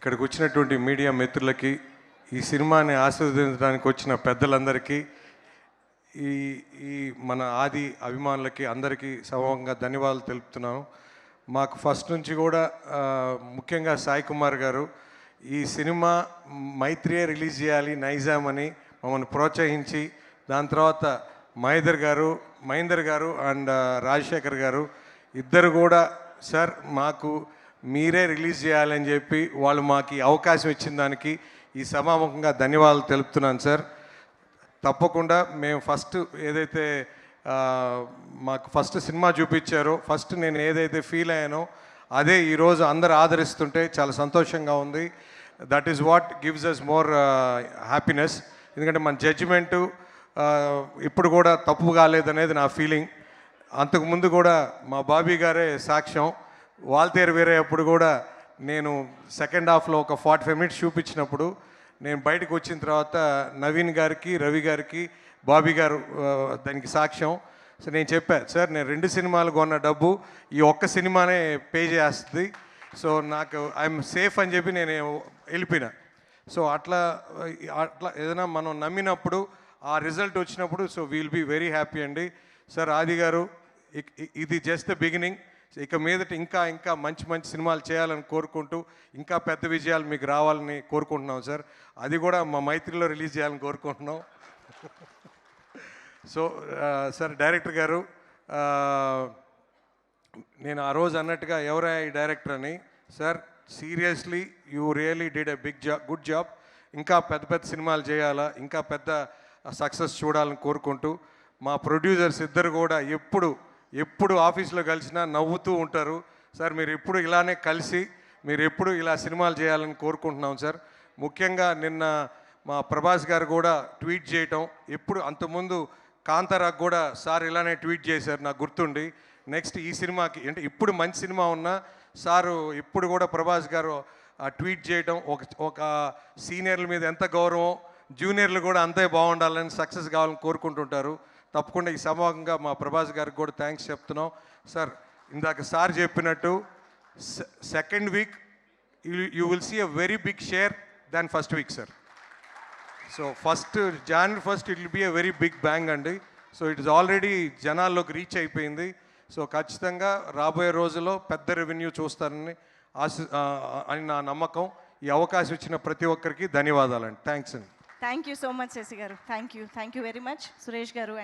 ఇక్కడికి వచ్చినటువంటి మీడియా మిత్రులకి, ఈ సినిమాని ఆశీర్వదించడానికి వచ్చిన పెద్దలందరికీ, ఈ ఈ మన ఆది అభిమానులకి అందరికీ సమంగా ధన్యవాదాలు తెలుపుతున్నాను. మాకు ఫస్ట్ నుంచి కూడా ముఖ్యంగా సాయి కుమార్ గారు ఈ సినిమా మైత్రియే రిలీజ్ చేయాలి నైజాం అని మమ్మల్ని ప్రోత్సహించి, దాని తర్వాత మహేందర్ గారు అండ్ రాజశేఖర్ గారు ఇద్దరు కూడా సార్ మాకు మీరే రిలీజ్ చేయాలని చెప్పి వాళ్ళు మాకు ఈ అవకాశం ఇచ్చిన దానికి ఈ సభాముఖంగా ధన్యవాదాలు తెలుపుతున్నాను సార్. తప్పకుండా మేము ఫస్ట్ ఏదైతే మాకు ఫస్ట్ సినిమా చూపించారో, ఫస్ట్ నేను ఏదైతే ఫీల్ అయ్యానో అదే ఈరోజు అందరు ఆదరిస్తుంటే చాలా సంతోషంగా ఉంది. That is what gives us more happiness. ఎందుకంటే మన జడ్జిమెంటు ఇప్పుడు కూడా తప్పు కాలేదనేది నా ఫీలింగ్. అంతకుముందు కూడా మా బాబీ గారే సాక్ష్యం. వాల్తేరు వేరే అప్పుడు కూడా నేను సెకండ్ హాఫ్లో ఒక 45 మినిట్స్ చూపించినప్పుడు నేను బయటకు వచ్చిన తర్వాత నవీన్ గారికి, రవి గారికి, బాబీ గారు దానికి సాక్ష్యం. సో నేను చెప్పాను సార్, నేను 2 సినిమాలు కొన్న డబ్బు ఈ ఒక్క సినిమానే పే చేస్తుంది, సో నాకు ఐఎమ్ సేఫ్ అని చెప్పి నేను వెళ్ళిపోయినా. సో అట్లా ఏదైనా మనం నమ్మినప్పుడు ఆ రిజల్ట్ వచ్చినప్పుడు so we'll be very happy అండి. సార్ ఆది గారు, ఇది జస్ట్ ద బిగినింగ్. ఇక మీదట ఇంకా ఇంకా మంచి మంచి సినిమాలు చేయాలని కోరుకుంటూ ఇంకా పెద్ద విజయాలు మీకు రావాలని కోరుకుంటున్నాం సార్. అది కూడా మా మైత్రిలో రిలీజ్ చేయాలని కోరుకుంటున్నాం. సో సార్ డైరెక్టర్ గారు, నేను ఆ రోజు అన్నట్టుగా ఎవరా ఈ డైరెక్టర్ అని, sir seriously you really did a good job. ఇంకా పెద్ద పెద్ద సినిమాలు చేయాలా, ఇంకా పెద్ద సక్సెస్ చూడాలని కోరుకుంటూ, మా ప్రొడ్యూసర్స్ ఇద్దరు కూడా ఎప్పుడు ఆఫీస్లో కలిసినా నవ్వుతూ ఉంటారు. సార్ మీరు ఎప్పుడు ఇలానే కలిసి మీరు ఎప్పుడు ఇలా సినిమాలు చేయాలని కోరుకుంటున్నాం సార్. ముఖ్యంగా నిన్న మా ప్రభాస్ గారు కూడా ట్వీట్ చేయటం, ఎప్పుడు అంతకుముందు కాంతారాకు కూడా సార్ ఇలానే ట్వీట్ చేశారు నాకు గుర్తుండి. నెక్స్ట్ ఈ సినిమాకి అంటే ఇప్పుడు మంచి సినిమా ఉన్నా సారు ఇప్పుడు కూడా ప్రభాస్ గారు ట్వీట్ చేయటం, ఒక సీనియర్ల మీద ఎంత గౌరవం, జూనియర్లు కూడా అంతే బాగుండాలని, సక్సెస్ కావాలని కోరుకుంటుంటారు. తప్పకుండా ఈ సమూహంగా మా ప్రభాస్ గారికి కూడా థ్యాంక్స్ చెప్తున్నాం. సార్ ఇందాక సార్ చెప్పినట్టు second week you will see a very big share than first week sir. So January 1st it will be a very big bang అండి. సో ఇట్ ఇస్ ఆల్రెడీ జనాల్లోకి రీచ్ అయిపోయింది. So ఖచ్చితంగా రాబోయే రోజుల్లో పెద్ద revenue చూస్తారని అని నా నమ్మకం. ఈ అవకాశం ఇచ్చిన ప్రతి ఒక్కరికి ధన్యవాదాలండి. థ్యాంక్స్ అండి. Thank you so much Shashi గారు. Thank you very much Suresh గారు.